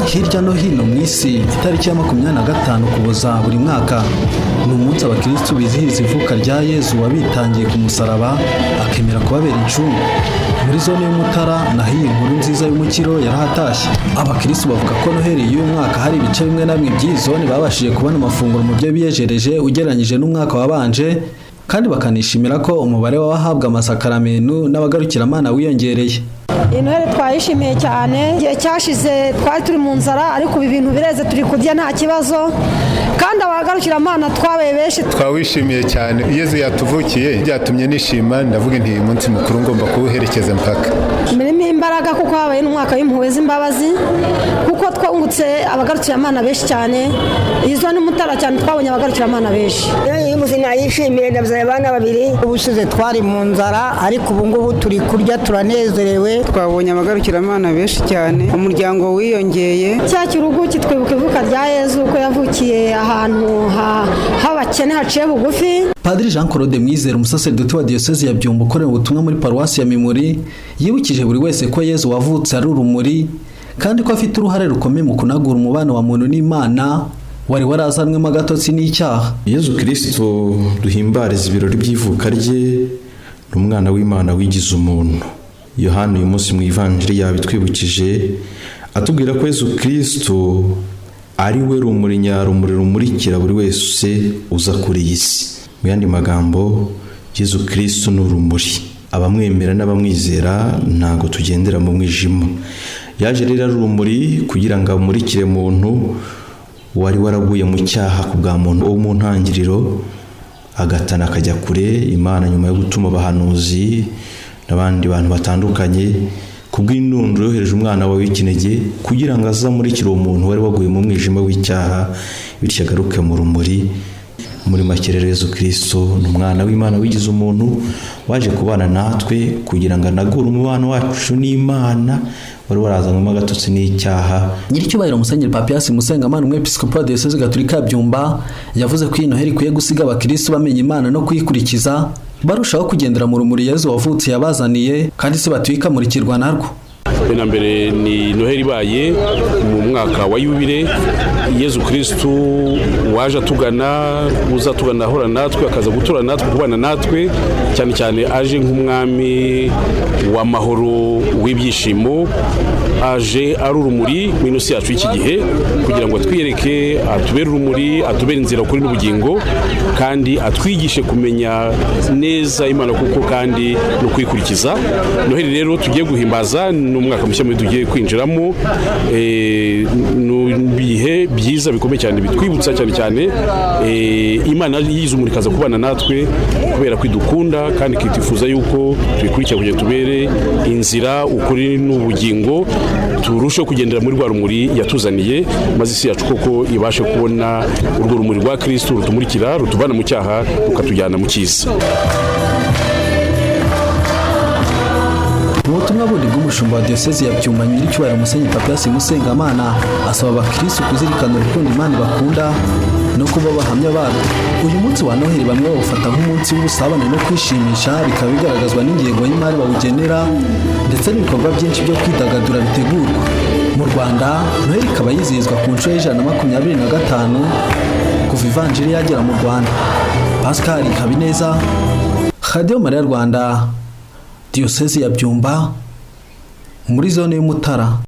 hirya no hino mu isi, itariki ya 25 Ukuboza buri mwaka ni umunsi abakristo bizihiza ivuka rya Yezu wabitangiye ku musaraba akemera kubabera incungu. Muri zone y'Umutara naho iyi nkuru nziza y'umukiro yarahatashye. Abakristo bavuga ko Noheli y'uyu mwaka hari ibice bimwe na bimwe by'iyi zone babashije kubona amafunguro mu byo biyejereje ugereranyije n'umwaka wabanje, kandi bakanishimira ko umubare w'abahabwa amasakaramentu n'abagarukiramana wiyongereye. Noheli twayishimiye cyane, igihe cyashize twari turi mu nzara ariko ibi bintu bireze turi kurya nta kibazo, kandi abagarukiramana twabaye benshi. Twawishimiye cyane, Yezu yatuvukiye byatumye nishima, ndavuga nti uyu munsi mukuru ngomba kuwuherekeza mpaka. Mirimo imbaraga kuko habaye n'umwaka w'impuhwe z'imbabazi, kuko twungutse abagarukiramana benshi cyane. Izo ni Mutara cyane twabonye abagarukiramana benshi. Uyu munsi nayishimiye, ndabyaye abana babiri. Ubushize twari mu nzara ariko ubu ngubu turi kurya turanezerewe. Twabonye abagarukiramana benshi cyane, umuryango wiyongeye. Cya kirugu kitwibuka ivuka rya Yezu ko yavukiye ahantu h'abakene haciye bugufi. Padiri Jean Claude Mwizera, umusaseridoti wa Diocese ya Byumba ukorera ubutumwa muri Paruwasi ya Mimuri, yibukije buri wese ko Yezu wavutse ari urumuri kandi ko afite uruhare rukomeye mu kunagura umubano wa muntu n'Imana wari warazanwemo agatotsi n'icyaha. Yezu Kristo duhimbariza ibirori by'ivuka rye, n'umwana w'Imana wigize umuntu. Yohana uyu munsi mu ivanjiri yabitwibukije atubwira ko Yezu Kristo ari we rumuri nyarumuri rumurikira buri wese uza kuri iyi si. Mu yandi magambo, Yezu Kristo ni urumuri. Abamwemera n'abamwizera ntago tugendera mu mwijima. Yaje rero ari urumuri kugira ngo amurikire muntu wari waraguye mu cyaha ku bwa muntu wo mu ntangiriro, agatana akajya kure Imana nyuma yo gutuma abahanuzi n'abandi bantu batandukanye kubw'indunduro yohereje umwana wawe w'ikinege kugira ngo azamurikire uwo muntu wari waguye mu mwijima w'icyaha, bityo agaruke mu rumuri. Muri make rero Yezu Kristo ni umwana w'Imana wigize umuntu waje kubana natwe kugira ngo anagure umubano wacu n'Imana wari warazanwemo agatotsi n'icyaha. Nyiricyubahiro Musenyeri Papias Musengamana, umwepiskopi wa Diocese Gatolika ya Byumba, yavuze ko iyi Noheli ikwiye gusiga abakristo bamenya Imana no kuyikurikiza, barushaho kugendera mu rumuri Yezu wavutse yabazaniye, kandi se batwika murikirwa narwo. Na mbere ni Noheli ibaye mu mwaka wa Yubile, Yezu Kristo waje atugana, uzatugana ahora natwe, akaza gutura natwe, kubana natwe, cyane cyane aje nk'umwami w'amahoro w'ibyishimo, aje ari urumuri mu isi yacu y'iki gihe kugira ngo atwiyereke, atubere urumuri, atubere inzira kuri n'ubugingo, kandi atwigishe kumenya neza Imana kuko kandi no kuyikurikiza. Noheli rero tugiye guhimbaza n'umwaka mushya muri tugiye kwinjiramo, bihe byiza bikomeye cyane bitwibutsa cyane Imana yizumurikaza kubana natwe kubera kwidukunda kandi kitifuza yuko tuyikurikira kugira tubere inzira ukuri n'ubugingo, turusheho kugendera muri rwa rumuri yatuzaniye, maze isi yacu koko ibashe kubona urwo rumuri rwa Kristo rutumurikira, rutuvana mu cyaha rukatujyana mu cyiza. Ubutumwa bundi bw'umushumba wa Diocese ya Byumba Nyiricyubahiro Musenyeri Papias Musengamana asaba abakristo kuzirikana urukundo Imana bakunda no kuba bahamya barwo. Uyu munsi wa Noheli bamwe bawufata nk'umunsi w'ubusabane no kwishimisha, bikaba bigaragazwa n'ingengo y'imari bawugenera ndetse n'ibikorwa byinshi byo kwidagadura bitegurwa. Mu Rwanda Noheli ikaba yizihizwa ku nshuro y'125 kuva ivanjiri yagera mu Rwanda. Pascal Habineza, Radio Maria Rwanda, Diocese ya Byumba muri zone y'Umutara.